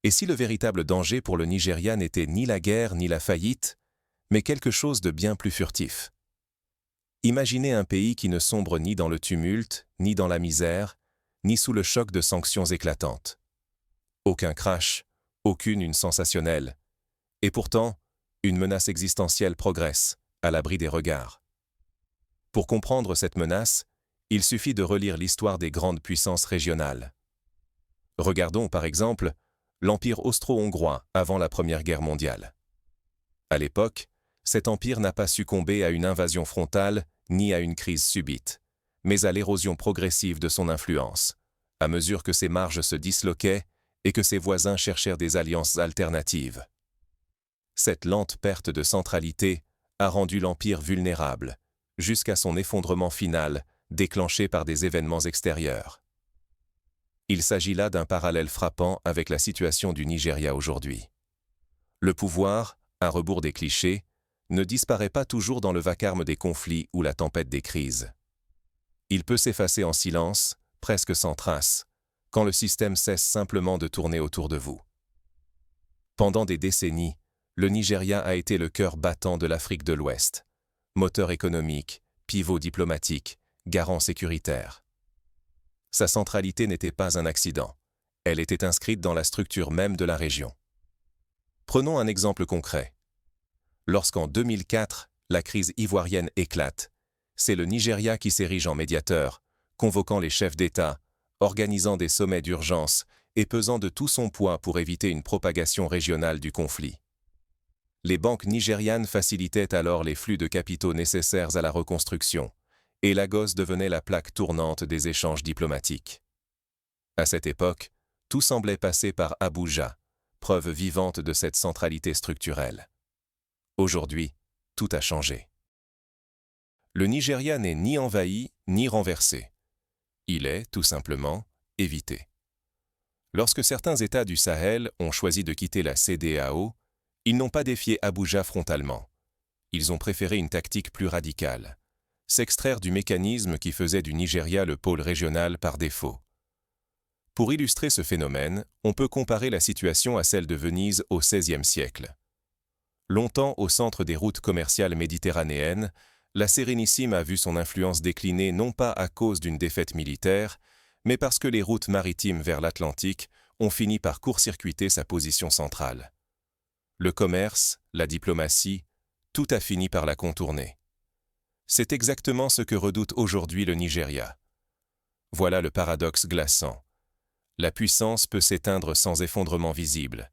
Et si le véritable danger pour le Nigeria n'était ni la guerre ni la faillite, mais quelque chose de bien plus furtif? Imaginez un pays qui ne sombre ni dans le tumulte, ni dans la misère, ni sous le choc de sanctions éclatantes. Aucun crash, aucune une sensationnelle. Et pourtant, une menace existentielle progresse, à l'abri des regards. Pour comprendre cette menace, il suffit de relire l'histoire des grandes puissances régionales. Regardons par exemple l'Empire austro-hongrois avant la Première Guerre mondiale. À l'époque, cet empire n'a pas succombé à une invasion frontale ni à une crise subite, mais à l'érosion progressive de son influence, à mesure que ses marges se disloquaient et que ses voisins cherchèrent des alliances alternatives. Cette lente perte de centralité a rendu l'empire vulnérable, jusqu'à son effondrement final, déclenché par des événements extérieurs. Il s'agit là d'un parallèle frappant avec la situation du Nigeria aujourd'hui. Le pouvoir, à rebours des clichés, ne disparaît pas toujours dans le vacarme des conflits ou la tempête des crises. Il peut s'effacer en silence, presque sans trace, quand le système cesse simplement de tourner autour de vous. Pendant des décennies, le Nigeria a été le cœur battant de l'Afrique de l'Ouest, moteur économique, pivot diplomatique, garant sécuritaire. Sa centralité n'était pas un accident, elle était inscrite dans la structure même de la région. Prenons un exemple concret. Lorsqu'en 2004, la crise ivoirienne éclate, c'est le Nigeria qui s'érige en médiateur, convoquant les chefs d'État, organisant des sommets d'urgence et pesant de tout son poids pour éviter une propagation régionale du conflit. Les banques nigérianes facilitaient alors les flux de capitaux nécessaires à la reconstruction, et Lagos devenait la plaque tournante des échanges diplomatiques. À cette époque, tout semblait passer par Abuja, preuve vivante de cette centralité structurelle. Aujourd'hui, tout a changé. Le Nigeria n'est ni envahi ni renversé. Il est, tout simplement, évité. Lorsque certains États du Sahel ont choisi de quitter la CEDEAO, ils n'ont pas défié Abuja frontalement. Ils ont préféré une tactique plus radicale: s'extraire du mécanisme qui faisait du Nigeria le pôle régional par défaut. Pour illustrer ce phénomène, on peut comparer la situation à celle de Venise au XVIe siècle. Longtemps au centre des routes commerciales méditerranéennes, la Sérénissime a vu son influence décliner non pas à cause d'une défaite militaire, mais parce que les routes maritimes vers l'Atlantique ont fini par court-circuiter sa position centrale. Le commerce, la diplomatie, tout a fini par la contourner. C'est exactement ce que redoute aujourd'hui le Nigeria. Voilà le paradoxe glaçant. La puissance peut s'éteindre sans effondrement visible,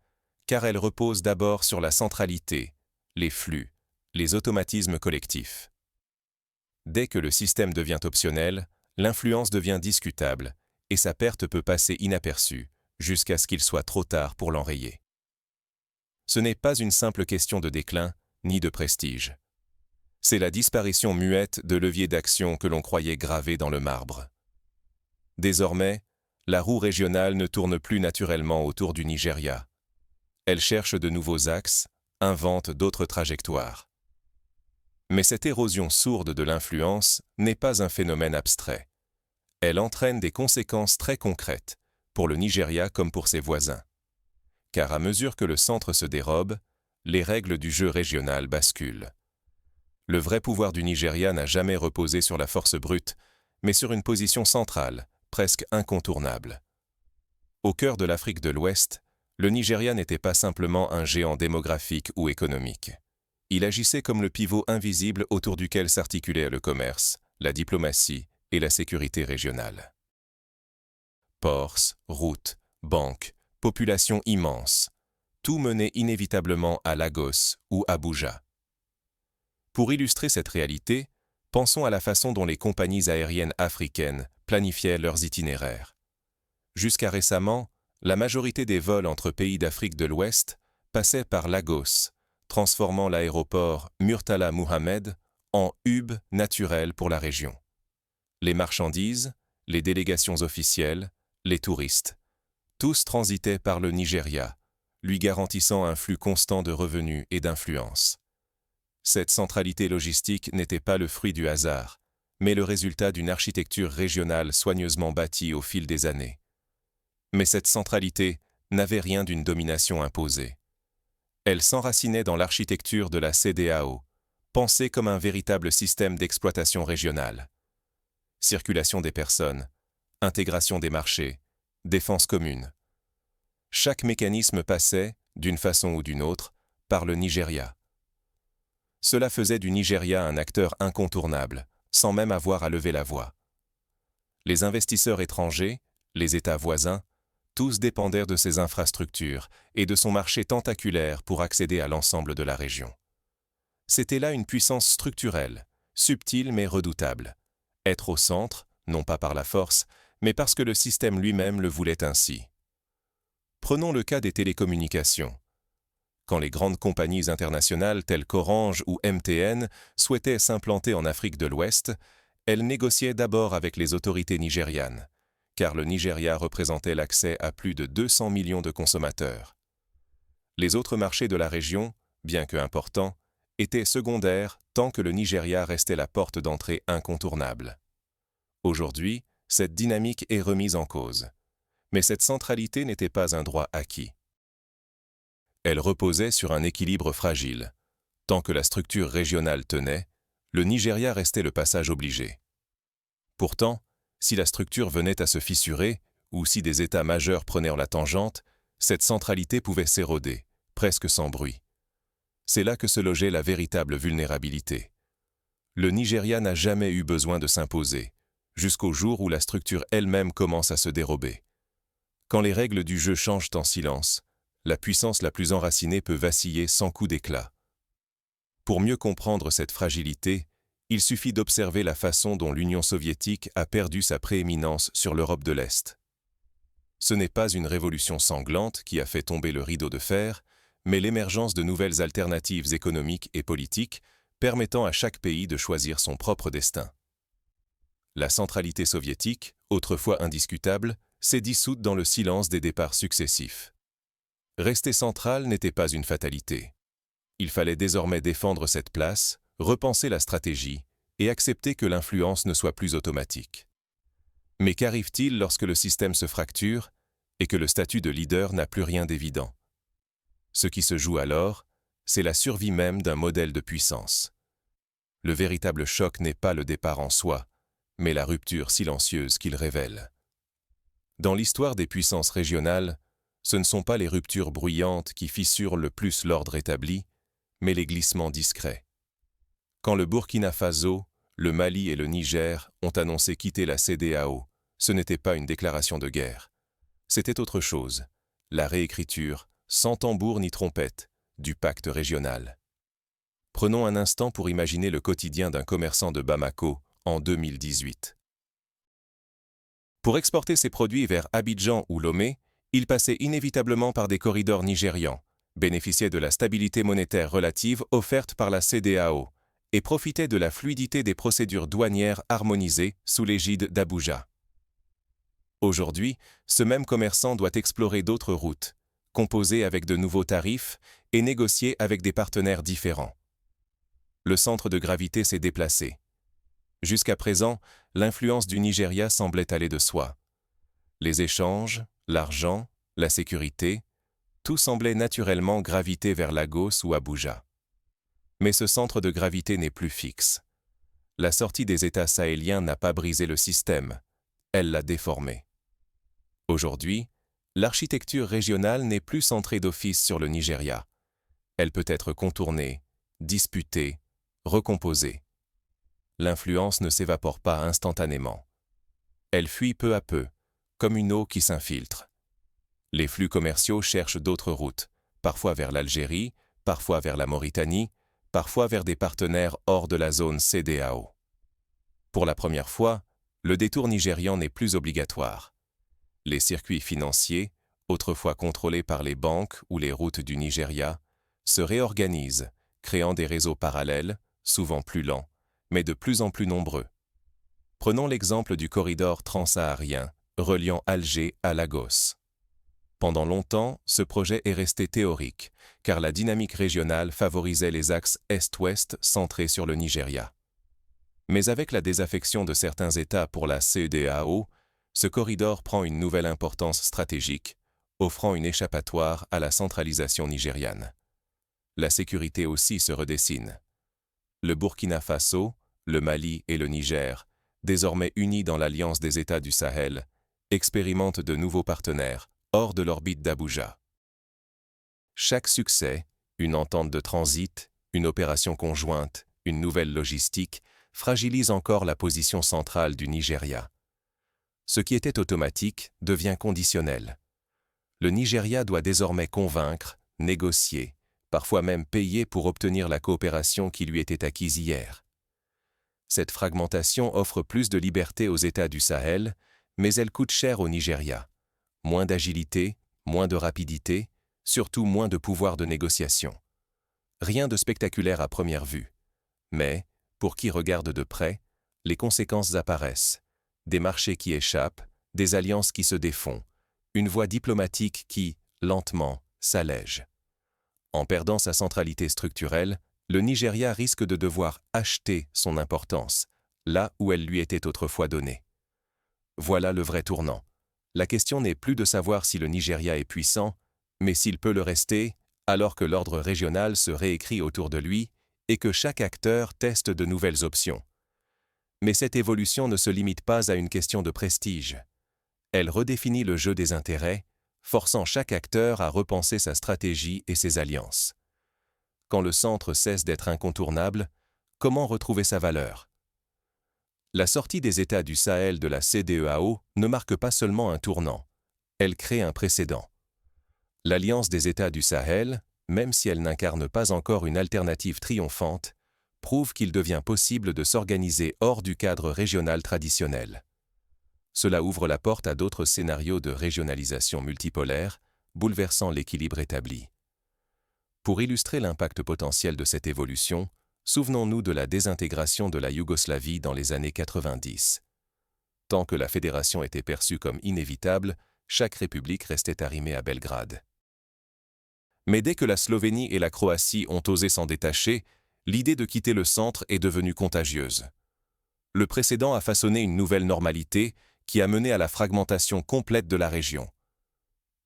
car elle repose d'abord sur la centralité, les flux, les automatismes collectifs. Dès que le système devient optionnel, l'influence devient discutable, et sa perte peut passer inaperçue, jusqu'à ce qu'il soit trop tard pour l'enrayer. Ce n'est pas une simple question de déclin, ni de prestige. C'est la disparition muette de leviers d'action que l'on croyait gravés dans le marbre. Désormais, la roue régionale ne tourne plus naturellement autour du Nigeria. Elle cherche de nouveaux axes, invente d'autres trajectoires. Mais cette érosion sourde de l'influence n'est pas un phénomène abstrait. Elle entraîne des conséquences très concrètes, pour le Nigeria comme pour ses voisins. Car à mesure que le centre se dérobe, les règles du jeu régional basculent. Le vrai pouvoir du Nigeria n'a jamais reposé sur la force brute, mais sur une position centrale, presque incontournable. Au cœur de l'Afrique de l'Ouest, le Nigeria n'était pas simplement un géant démographique ou économique. Il agissait comme le pivot invisible autour duquel s'articulaient le commerce, la diplomatie et la sécurité régionale. Ports, routes, banques, population immense, tout menait inévitablement à Lagos ou Abuja. Pour illustrer cette réalité, pensons à la façon dont les compagnies aériennes africaines planifiaient leurs itinéraires. Jusqu'à récemment, la majorité des vols entre pays d'Afrique de l'Ouest passaient par Lagos, transformant l'aéroport Murtala Muhammed en hub naturel pour la région. Les marchandises, les délégations officielles, les touristes, tous transitaient par le Nigeria, lui garantissant un flux constant de revenus et d'influence. Cette centralité logistique n'était pas le fruit du hasard, mais le résultat d'une architecture régionale soigneusement bâtie au fil des années. Mais cette centralité n'avait rien d'une domination imposée. Elle s'enracinait dans l'architecture de la CEDEAO, pensée comme un véritable système d'exploitation régionale. Circulation des personnes, intégration des marchés, défense commune. Chaque mécanisme passait, d'une façon ou d'une autre, par le Nigeria. Cela faisait du Nigeria un acteur incontournable, sans même avoir à lever la voix. Les investisseurs étrangers, les États voisins, tous dépendaient de ses infrastructures et de son marché tentaculaire pour accéder à l'ensemble de la région. C'était là une puissance structurelle, subtile mais redoutable. Être au centre, non pas par la force, mais parce que le système lui-même le voulait ainsi. Prenons le cas des télécommunications. Quand les grandes compagnies internationales telles qu'Orange ou MTN souhaitaient s'implanter en Afrique de l'Ouest, elles négociaient d'abord avec les autorités nigérianes, car le Nigeria représentait l'accès à plus de 200 millions de consommateurs. Les autres marchés de la région, bien que importants, étaient secondaires tant que le Nigeria restait la porte d'entrée incontournable. Aujourd'hui, cette dynamique est remise en cause. Mais cette centralité n'était pas un droit acquis. Elle reposait sur un équilibre fragile. Tant que la structure régionale tenait, le Nigeria restait le passage obligé. Pourtant, si la structure venait à se fissurer, ou si des États majeurs prenaient la tangente, cette centralité pouvait s'éroder, presque sans bruit. C'est là que se logeait la véritable vulnérabilité. Le Nigeria n'a jamais eu besoin de s'imposer, jusqu'au jour où la structure elle-même commence à se dérober. Quand les règles du jeu changent en silence, la puissance la plus enracinée peut vaciller sans coup d'éclat. Pour mieux comprendre cette fragilité, il suffit d'observer la façon dont l'Union soviétique a perdu sa prééminence sur l'Europe de l'Est. Ce n'est pas une révolution sanglante qui a fait tomber le rideau de fer, mais l'émergence de nouvelles alternatives économiques et politiques permettant à chaque pays de choisir son propre destin. La centralité soviétique, autrefois indiscutable, s'est dissoute dans le silence des départs successifs. Rester central n'était pas une fatalité. Il fallait désormais défendre cette place, repenser la stratégie et accepter que l'influence ne soit plus automatique. Mais qu'arrive-t-il lorsque le système se fracture et que le statut de leader n'a plus rien d'évident? Ce qui se joue alors, c'est la survie même d'un modèle de puissance. Le véritable choc n'est pas le départ en soi, mais la rupture silencieuse qu'il révèle. Dans l'histoire des puissances régionales, ce ne sont pas les ruptures bruyantes qui fissurent le plus l'ordre établi, mais les glissements discrets. Quand le Burkina Faso, le Mali et le Niger ont annoncé quitter la CEDEAO, ce n'était pas une déclaration de guerre. C'était autre chose, la réécriture, sans tambour ni trompette, du pacte régional. Prenons un instant pour imaginer le quotidien d'un commerçant de Bamako en 2018. Pour exporter ses produits vers Abidjan ou Lomé, il passait inévitablement par des corridors nigérians, bénéficiait de la stabilité monétaire relative offerte par la CEDEAO et profitait de la fluidité des procédures douanières harmonisées sous l'égide d'Abuja. Aujourd'hui, ce même commerçant doit explorer d'autres routes, composer avec de nouveaux tarifs et négocier avec des partenaires différents. Le centre de gravité s'est déplacé. Jusqu'à présent, l'influence du Nigeria semblait aller de soi. Les échanges, l'argent, la sécurité, tout semblait naturellement graviter vers Lagos ou Abuja. Mais ce centre de gravité n'est plus fixe. La sortie des États sahéliens n'a pas brisé le système, elle l'a déformé. Aujourd'hui, l'architecture régionale n'est plus centrée d'office sur le Nigeria. Elle peut être contournée, disputée, recomposée. L'influence ne s'évapore pas instantanément. Elle fuit peu à peu, comme une eau qui s'infiltre. Les flux commerciaux cherchent d'autres routes, parfois vers l'Algérie, parfois vers la Mauritanie, parfois vers des partenaires hors de la zone CEDEAO. Pour la première fois, le détour nigérian n'est plus obligatoire. Les circuits financiers, autrefois contrôlés par les banques ou les routes du Nigeria, se réorganisent, créant des réseaux parallèles, souvent plus lents, mais de plus en plus nombreux. Prenons l'exemple du corridor transsaharien, reliant Alger à Lagos. Pendant longtemps, ce projet est resté théorique, car la dynamique régionale favorisait les axes Est-Ouest centrés sur le Nigeria. Mais avec la désaffection de certains États pour la CEDEAO, ce corridor prend une nouvelle importance stratégique, offrant une échappatoire à la centralisation nigériane. La sécurité aussi se redessine. Le Burkina Faso, le Mali et le Niger, désormais unis dans l'Alliance des États du Sahel, expérimentent de nouveaux partenaires, hors de l'orbite d'Abuja. Chaque succès, une entente de transit, une opération conjointe, une nouvelle logistique, fragilise encore la position centrale du Nigeria. Ce qui était automatique devient conditionnel. Le Nigeria doit désormais convaincre, négocier, parfois même payer pour obtenir la coopération qui lui était acquise hier. Cette fragmentation offre plus de liberté aux États du Sahel, mais elle coûte cher au Nigeria. Moins d'agilité, moins de rapidité, surtout moins de pouvoir de négociation. Rien de spectaculaire à première vue. Mais, pour qui regarde de près, les conséquences apparaissent. Des marchés qui échappent, des alliances qui se défont, une voie diplomatique qui, lentement, s'allège. En perdant sa centralité structurelle, le Nigeria risque de devoir acheter son importance, là où elle lui était autrefois donnée. Voilà le vrai tournant. La question n'est plus de savoir si le Nigeria est puissant, mais s'il peut le rester, alors que l'ordre régional se réécrit autour de lui et que chaque acteur teste de nouvelles options. Mais cette évolution ne se limite pas à une question de prestige. Elle redéfinit le jeu des intérêts, forçant chaque acteur à repenser sa stratégie et ses alliances. Quand le centre cesse d'être incontournable, comment retrouver sa valeur? La sortie des États du Sahel de la CEDEAO ne marque pas seulement un tournant, elle crée un précédent. L'Alliance des États du Sahel, même si elle n'incarne pas encore une alternative triomphante, prouve qu'il devient possible de s'organiser hors du cadre régional traditionnel. Cela ouvre la porte à d'autres scénarios de régionalisation multipolaire, bouleversant l'équilibre établi. Pour illustrer l'impact potentiel de cette évolution, souvenons-nous de la désintégration de la Yougoslavie dans les années 90. Tant que la fédération était perçue comme inévitable, chaque république restait arrimée à Belgrade. Mais dès que la Slovénie et la Croatie ont osé s'en détacher, l'idée de quitter le centre est devenue contagieuse. Le précédent a façonné une nouvelle normalité qui a mené à la fragmentation complète de la région.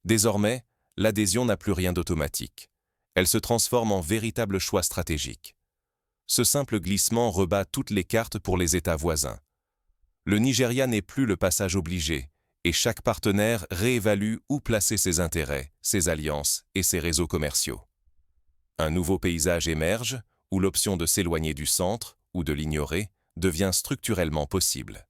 Désormais, l'adhésion n'a plus rien d'automatique. Elle se transforme en véritable choix stratégique. Ce simple glissement rebat toutes les cartes pour les États voisins. Le Nigeria n'est plus le passage obligé, et chaque partenaire réévalue où placer ses intérêts, ses alliances et ses réseaux commerciaux. Un nouveau paysage émerge, où l'option de s'éloigner du centre ou de l'ignorer devient structurellement possible.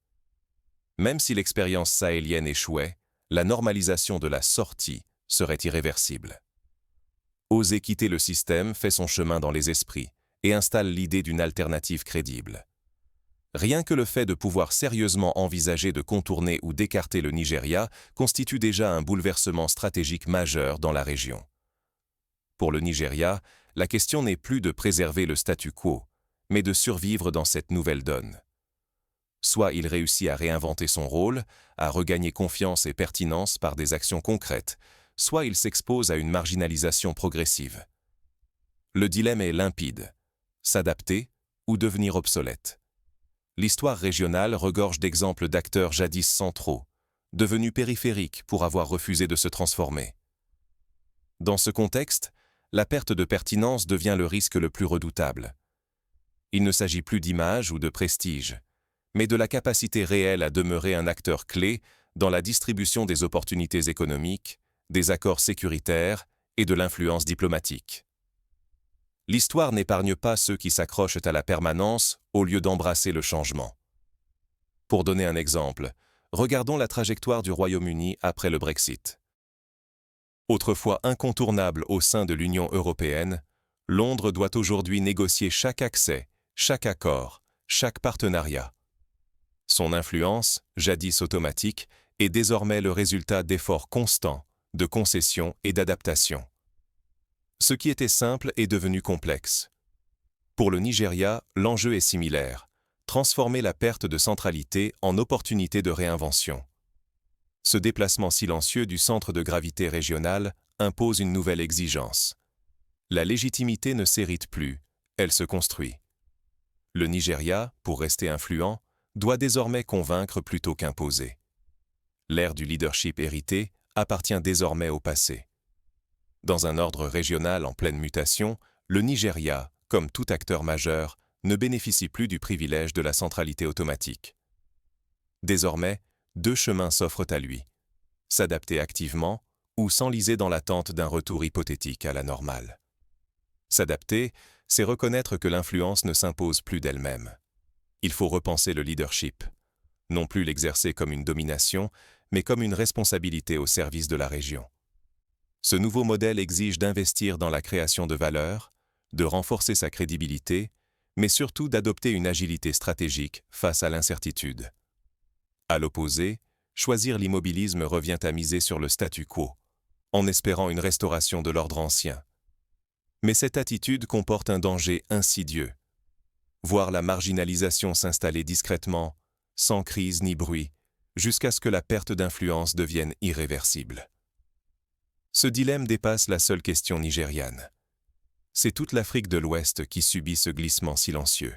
Même si l'expérience sahélienne échouait, la normalisation de la sortie serait irréversible. Oser quitter le système fait son chemin dans les esprits et installe l'idée d'une alternative crédible. Rien que le fait de pouvoir sérieusement envisager de contourner ou d'écarter le Nigeria constitue déjà un bouleversement stratégique majeur dans la région. Pour le Nigeria, la question n'est plus de préserver le statu quo, mais de survivre dans cette nouvelle donne. Soit il réussit à réinventer son rôle, à regagner confiance et pertinence par des actions concrètes, soit il s'expose à une marginalisation progressive. Le dilemme est limpide, s'adapter ou devenir obsolète. L'histoire régionale regorge d'exemples d'acteurs jadis centraux, devenus périphériques pour avoir refusé de se transformer. Dans ce contexte, la perte de pertinence devient le risque le plus redoutable. Il ne s'agit plus d'image ou de prestige, mais de la capacité réelle à demeurer un acteur clé dans la distribution des opportunités économiques, des accords sécuritaires et de l'influence diplomatique. L'histoire n'épargne pas ceux qui s'accrochent à la permanence au lieu d'embrasser le changement. Pour donner un exemple, regardons la trajectoire du Royaume-Uni après le Brexit. Autrefois incontournable au sein de l'Union européenne, Londres doit aujourd'hui négocier chaque accès, chaque accord, chaque partenariat. Son influence, jadis automatique, est désormais le résultat d'efforts constants, de concessions et d'adaptations. Ce qui était simple est devenu complexe. Pour le Nigeria, l'enjeu est similaire, transformer la perte de centralité en opportunité de réinvention. Ce déplacement silencieux du centre de gravité régional impose une nouvelle exigence. La légitimité ne s'hérite plus, elle se construit. Le Nigeria, pour rester influent, doit désormais convaincre plutôt qu'imposer. L'ère du leadership hérité appartient désormais au passé. Dans un ordre régional en pleine mutation, le Nigeria, comme tout acteur majeur, ne bénéficie plus du privilège de la centralité automatique. Désormais, deux chemins s'offrent à lui: s'adapter activement ou s'enliser dans l'attente d'un retour hypothétique à la normale. S'adapter, c'est reconnaître que l'influence ne s'impose plus d'elle-même. Il faut repenser le leadership, non plus l'exercer comme une domination, mais comme une responsabilité au service de la région. Ce nouveau modèle exige d'investir dans la création de valeur, de renforcer sa crédibilité, mais surtout d'adopter une agilité stratégique face à l'incertitude. À l'opposé, choisir l'immobilisme revient à miser sur le statu quo, en espérant une restauration de l'ordre ancien. Mais cette attitude comporte un danger insidieux: voir la marginalisation s'installer discrètement, sans crise ni bruit, jusqu'à ce que la perte d'influence devienne irréversible. Ce dilemme dépasse la seule question nigériane. C'est toute l'Afrique de l'Ouest qui subit ce glissement silencieux.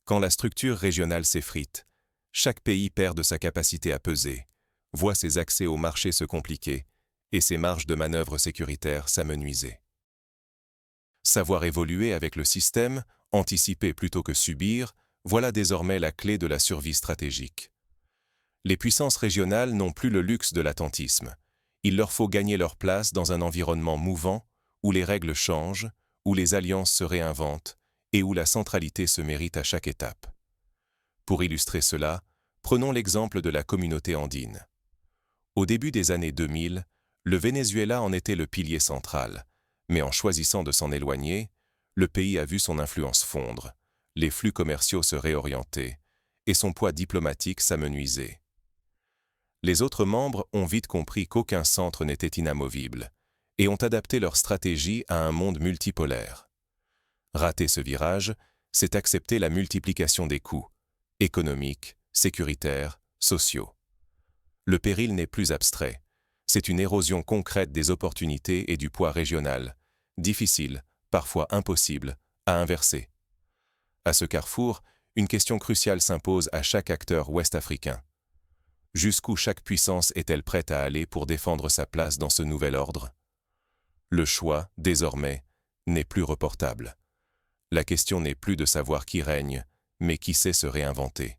Quand la structure régionale s'effrite, chaque pays perd de sa capacité à peser, voit ses accès au marché se compliquer et ses marges de manœuvre sécuritaires s'amenuiser. Savoir évoluer avec le système, anticiper plutôt que subir, voilà désormais la clé de la survie stratégique. Les puissances régionales n'ont plus le luxe de l'attentisme. Il leur faut gagner leur place dans un environnement mouvant, où les règles changent, où les alliances se réinventent et où la centralité se mérite à chaque étape. Pour illustrer cela, prenons l'exemple de la communauté andine. Au début des années 2000, le Venezuela en était le pilier central, mais en choisissant de s'en éloigner, le pays a vu son influence fondre, les flux commerciaux se réorienter et son poids diplomatique s'amenuiser. Les autres membres ont vite compris qu'aucun centre n'était inamovible et ont adapté leur stratégie à un monde multipolaire. Rater ce virage, c'est accepter la multiplication des coûts, économiques, sécuritaires, sociaux. Le péril n'est plus abstrait, c'est une érosion concrète des opportunités et du poids régional, difficile, parfois impossible, à inverser. À ce carrefour, une question cruciale s'impose à chaque acteur ouest-africain. Jusqu'où chaque puissance est-elle prête à aller pour défendre sa place dans ce nouvel ordre? Le choix, désormais, n'est plus reportable. La question n'est plus de savoir qui règne, mais qui sait se réinventer.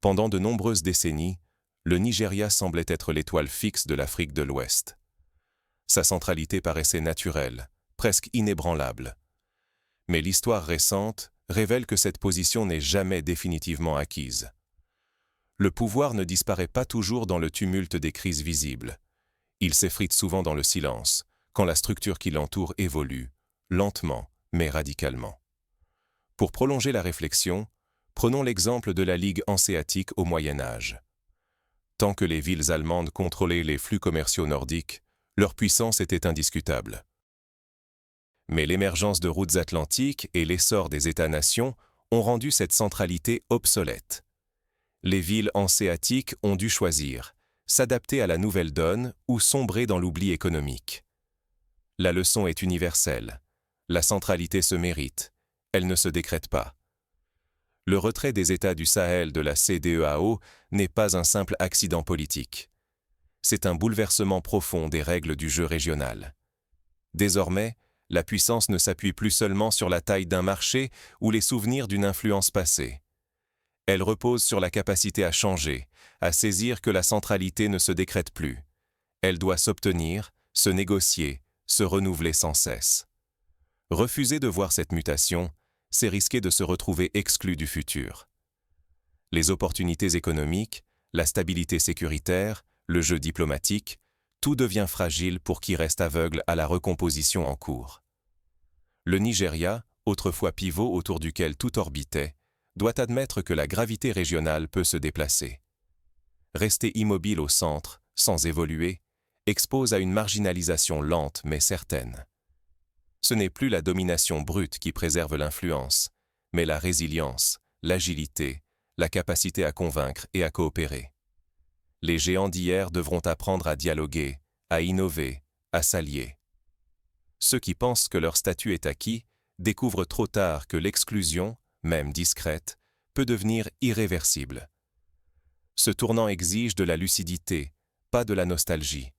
Pendant de nombreuses décennies, le Nigeria semblait être l'étoile fixe de l'Afrique de l'Ouest. Sa centralité paraissait naturelle, presque inébranlable. Mais l'histoire récente révèle que cette position n'est jamais définitivement acquise. Le pouvoir ne disparaît pas toujours dans le tumulte des crises visibles. Il s'effrite souvent dans le silence, quand la structure qui l'entoure évolue, lentement mais radicalement. Pour prolonger la réflexion, prenons l'exemple de la Ligue hanséatique au Moyen Âge. Tant que les villes allemandes contrôlaient les flux commerciaux nordiques, leur puissance était indiscutable. Mais l'émergence de routes atlantiques et l'essor des États-nations ont rendu cette centralité obsolète. Les villes hanséatiques ont dû choisir, s'adapter à la nouvelle donne ou sombrer dans l'oubli économique. La leçon est universelle. La centralité se mérite, elle ne se décrète pas. Le retrait des États du Sahel de la CEDEAO n'est pas un simple accident politique. C'est un bouleversement profond des règles du jeu régional. Désormais, la puissance ne s'appuie plus seulement sur la taille d'un marché ou les souvenirs d'une influence passée. Elle repose sur la capacité à changer, à saisir que la centralité ne se décrète plus. Elle doit s'obtenir, se négocier, se renouveler sans cesse. Refuser de voir cette mutation, c'est risquer de se retrouver exclu du futur. Les opportunités économiques, la stabilité sécuritaire, le jeu diplomatique, tout devient fragile pour qui reste aveugle à la recomposition en cours. Le Nigeria, autrefois pivot autour duquel tout orbitait, doit admettre que la gravité régionale peut se déplacer. Rester immobile au centre, sans évoluer, expose à une marginalisation lente mais certaine. Ce n'est plus la domination brute qui préserve l'influence, mais la résilience, l'agilité, la capacité à convaincre et à coopérer. Les géants d'hier devront apprendre à dialoguer, à innover, à s'allier. Ceux qui pensent que leur statut est acquis découvrent trop tard que l'exclusion, même discrète, peut devenir irréversible. Ce tournant exige de la lucidité, pas de la nostalgie.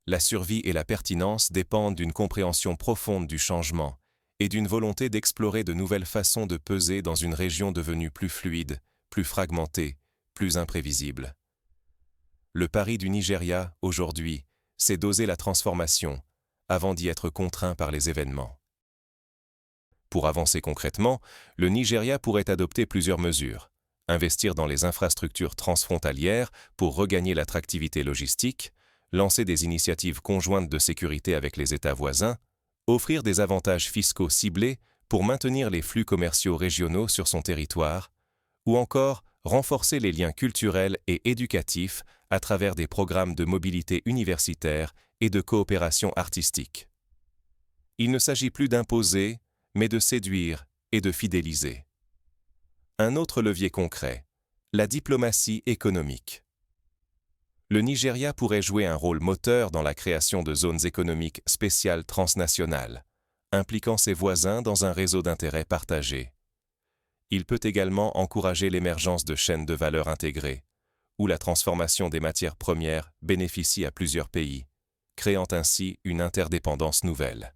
La survie et la pertinence dépendent d'une compréhension profonde du changement et d'une volonté d'explorer de nouvelles façons de peser dans une région devenue plus fluide, plus fragmentée, plus imprévisible. Le pari du Nigeria, aujourd'hui, c'est d'oser la transformation, avant d'y être contraint par les événements. Pour avancer concrètement, le Nigeria pourrait adopter plusieurs mesures. Investir dans les infrastructures transfrontalières pour regagner l'attractivité logistique, lancer des initiatives conjointes de sécurité avec les États voisins, offrir des avantages fiscaux ciblés pour maintenir les flux commerciaux régionaux sur son territoire, ou encore renforcer les liens culturels et éducatifs à travers des programmes de mobilité universitaire et de coopération artistique. Il ne s'agit plus d'imposer, mais de séduire et de fidéliser. Un autre levier concret, la diplomatie économique. Le Nigeria pourrait jouer un rôle moteur dans la création de zones économiques spéciales transnationales, impliquant ses voisins dans un réseau d'intérêts partagés. Il peut également encourager l'émergence de chaînes de valeur intégrées, où la transformation des matières premières bénéficie à plusieurs pays, créant ainsi une interdépendance nouvelle.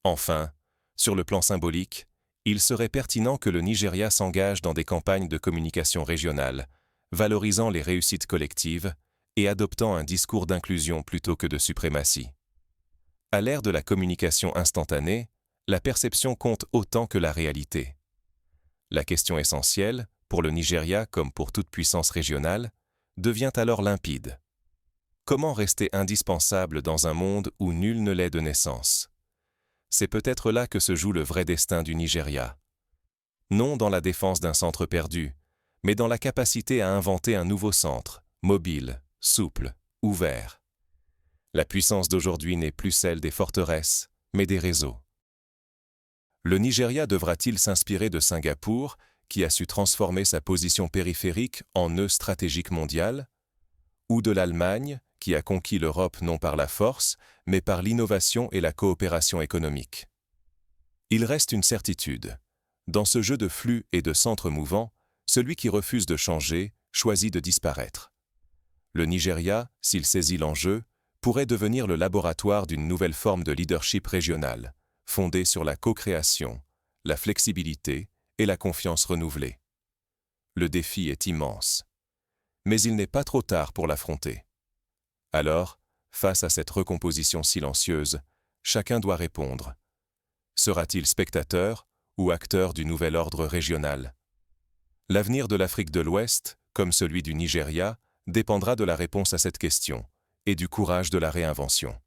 Enfin, sur le plan symbolique, il serait pertinent que le Nigeria s'engage dans des campagnes de communication régionale, valorisant les réussites collectives et adoptant un discours d'inclusion plutôt que de suprématie. À l'ère de la communication instantanée, la perception compte autant que la réalité. La question essentielle, pour le Nigeria comme pour toute puissance régionale, devient alors limpide. Comment rester indispensable dans un monde où nul ne l'est de naissance ? C'est peut-être là que se joue le vrai destin du Nigeria. Non dans la défense d'un centre perdu, mais dans la capacité à inventer un nouveau centre, mobile, souple, ouvert. La puissance d'aujourd'hui n'est plus celle des forteresses, mais des réseaux. Le Nigeria devra-t-il s'inspirer de Singapour, qui a su transformer sa position périphérique en nœud stratégique mondial, ou de l'Allemagne, qui a conquis l'Europe non par la force, mais par l'innovation et la coopération économique? Il reste une certitude. Dans ce jeu de flux et de centres mouvants, celui qui refuse de changer choisit de disparaître. Le Nigeria, s'il saisit l'enjeu, pourrait devenir le laboratoire d'une nouvelle forme de leadership régional, fondée sur la co-création, la flexibilité et la confiance renouvelée. Le défi est immense. Mais il n'est pas trop tard pour l'affronter. Alors, face à cette recomposition silencieuse, chacun doit répondre. Sera-t-il spectateur ou acteur du nouvel ordre régional? L'avenir de l'Afrique de l'Ouest, comme celui du Nigeria, dépendra de la réponse à cette question et du courage de la réinvention.